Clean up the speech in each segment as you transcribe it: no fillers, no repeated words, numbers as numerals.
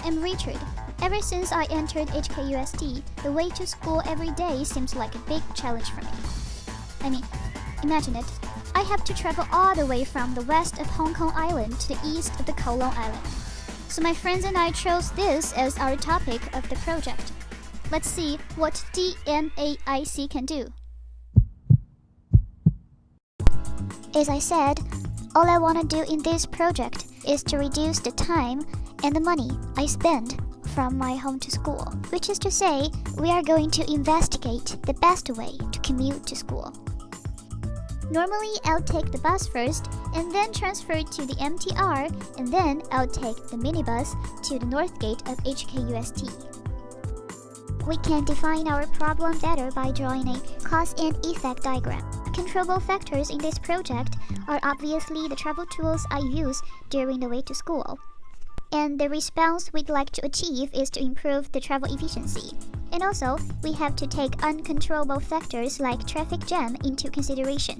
I'm Richard. Ever since I entered HKUST, the way to school every day seems like a big challenge for me. I mean, imagine it. I have to travel all the way from the west of Hong Kong Island to the east of the Kowloon Island. So my friends and I chose this as our topic of the project. Let's see what DNAIC can do. As I said, all I want to do in this project is to reduce the time and the money I spend from my home to school, which is to say, we are going to investigate the best way to commute to school. Normally, I'll take the bus first and then transfer to the MTR, and then I'll take the minibus to the north gate of HKUST. We can define our problem better by drawing a cause and effect diagram. Controllable factors in this project are obviously the travel tools I use during the way to school. And the response we'd like to achieve is to improve the travel efficiency. And also, we have to take uncontrollable factors like traffic jam into consideration.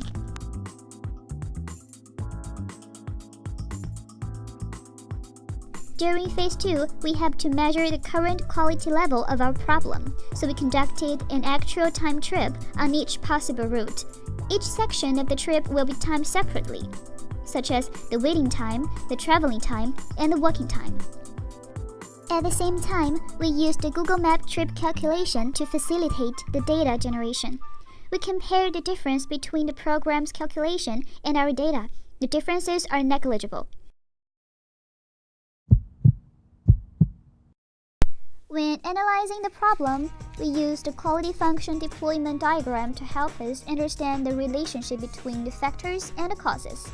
During Phase 2, we have to measure the current quality level of our problem, so we conducted an actual time trip on each possible route. Each section of the trip will be timed separately, such as the waiting time, the traveling time, and the walking time. At the same time, we used the Google Map trip calculation to facilitate the data generation. We compared the difference between the program's calculation and our data. The differences are negligible. When analyzing the problem, we used the quality function deployment diagram to help us understand the relationship between the factors and the causes.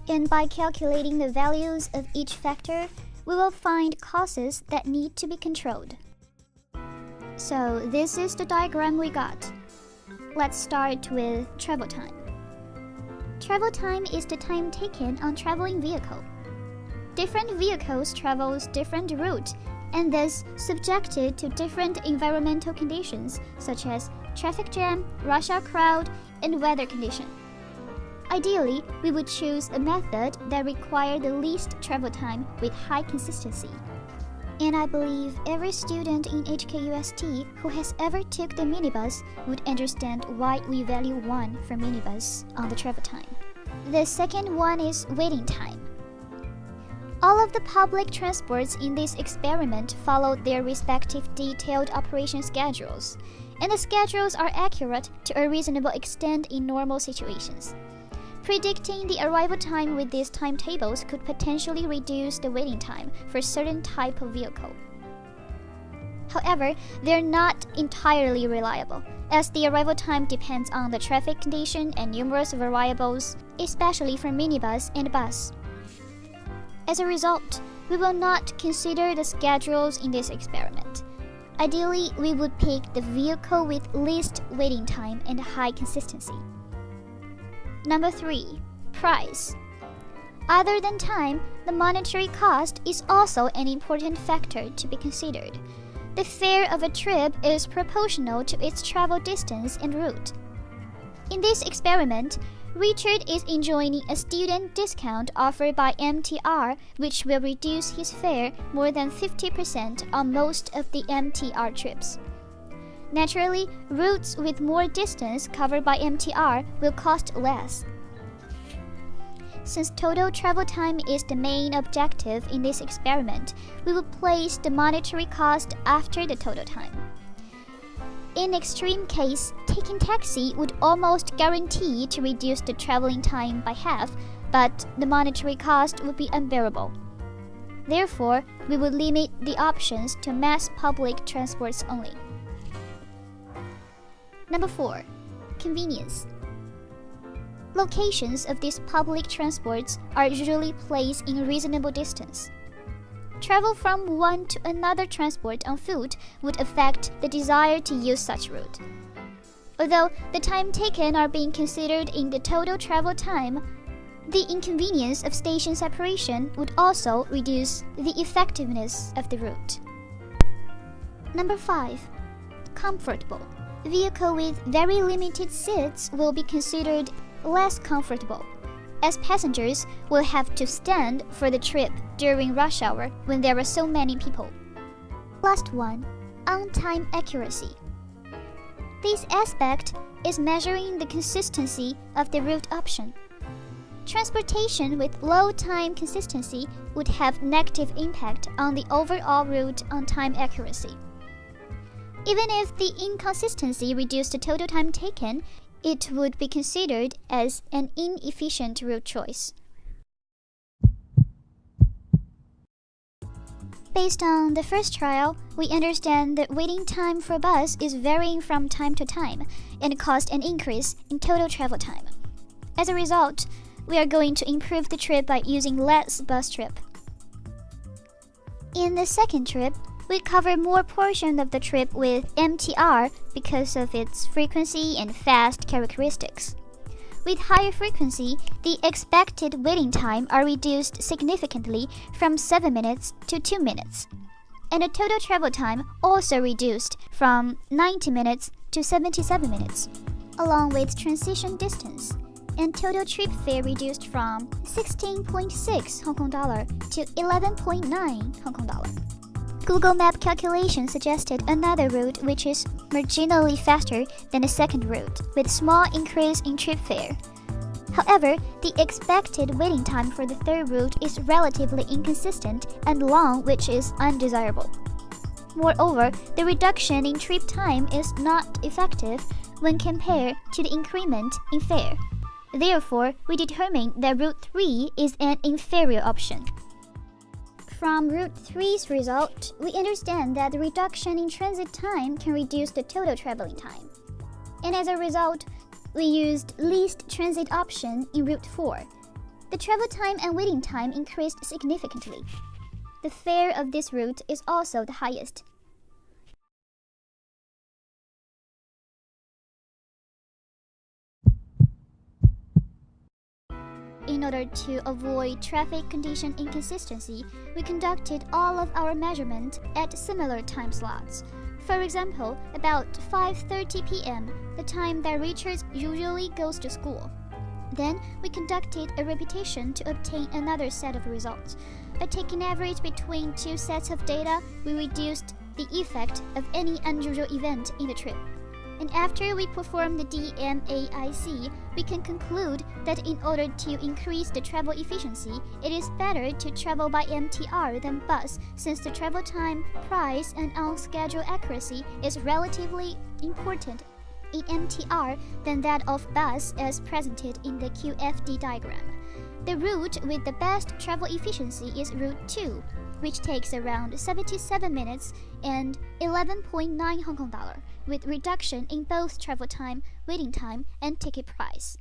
And by calculating the values of each factor, we will find causes that need to be controlled. So this is the diagram we got. Let's start with travel time. Travel time is the time taken on traveling vehicle. Different vehicles travels different route and thus subjected to different environmental conditions such as traffic jam, rush hour crowd, and weather condition. Ideally, we would choose a method that requires the least travel time with high consistency. And I believe every student in HKUST who has ever took the minibus would understand why we value 1 for minibus on the travel time. The second one is waiting time. All of the public transports in this experiment followed their respective detailed operation schedules, and the schedules are accurate to a reasonable extent in normal situations. Predicting the arrival time with these timetables could potentially reduce the waiting time for a certain type of vehicle. However, they're not entirely reliable, as the arrival time depends on the traffic condition and numerous variables, especially for minibus and bus. As a result, we will not consider the schedules in this experiment. Ideally, we would pick the vehicle with least waiting time and high consistency. Number 3. Price. Other than time, the monetary cost is also an important factor to be considered. The fare of a trip is proportional to its travel distance and route. In this experiment, Richard is enjoying a student discount offered by MTR, which will reduce his fare more than 50% on most of the MTR trips. Naturally, routes with more distance covered by MTR will cost less. Since total travel time is the main objective in this experiment, we will place the monetary cost after the total time. In extreme case, taking taxi would almost guarantee to reduce the traveling time by half, but the monetary cost would be unbearable. Therefore, we would limit the options to mass public transports only. Number 4. Convenience. Locations of these public transports are usually placed in a reasonable distance. Travel from one to another transport on foot would affect the desire to use such route. Although the time taken are being considered in the total travel time, the inconvenience of station separation would also reduce the effectiveness of the route. Number 5. Comfortable. Vehicle with very limited seats will be considered less comfortable. as passengers will have to stand for the trip during rush hour when there are so many people. Last one, on-time accuracy. This aspect is measuring the consistency of the route option. Transportation with low time consistency would have negative impact on the overall route on-time accuracy. Even if the inconsistency reduced the total time taken, it would be considered as an inefficient route choice. Based on the first trial, we understand that waiting time for bus is varying from time to time and caused an increase in total travel time. As a result, we are going to improve the trip by using less bus trip. In the second trip, we cover more portion of the trip with MTR because of its frequency and fast characteristics. With higher frequency, the expected waiting time are reduced significantly from 7 minutes to 2 minutes, and the total travel time also reduced from 90 minutes to 77 minutes, along with transition distance, and total trip fare reduced from 16.6 Hong Kong dollar to 11.9 Hong Kong dollar. Google Map calculation suggested another route which is marginally faster than the second route, with small increase in trip fare. However, the expected waiting time for the third route is relatively inconsistent and long, which is undesirable. Moreover, the reduction in trip time is not effective when compared to the increment in fare. Therefore, we determine that Route 3 is an inferior option. From Route 3's result, we understand that the reduction in transit time can reduce the total traveling time. And as a result, we used least transit option in Route 4. The travel time and waiting time increased significantly. The fare of this route is also the highest. In order to avoid traffic condition inconsistency, we conducted all of our measurement at similar time slots. For example, about 5:30 p.m., the time that Richard usually goes to school. Then, we conducted a repetition to obtain another set of results. By taking average between two sets of data, we reduced the effect of any unusual event in the trip. And after we perform the DMAIC, we can conclude that in order to increase the travel efficiency, it is better to travel by MTR than bus, since the travel time, price, and on-schedule accuracy is relatively important in MTR than that of bus as presented in the QFD diagram. The route with the best travel efficiency is Route 2, which takes around 77 minutes and 11.9 Hong Kong dollar, with reduction in both travel time, waiting time, and ticket price.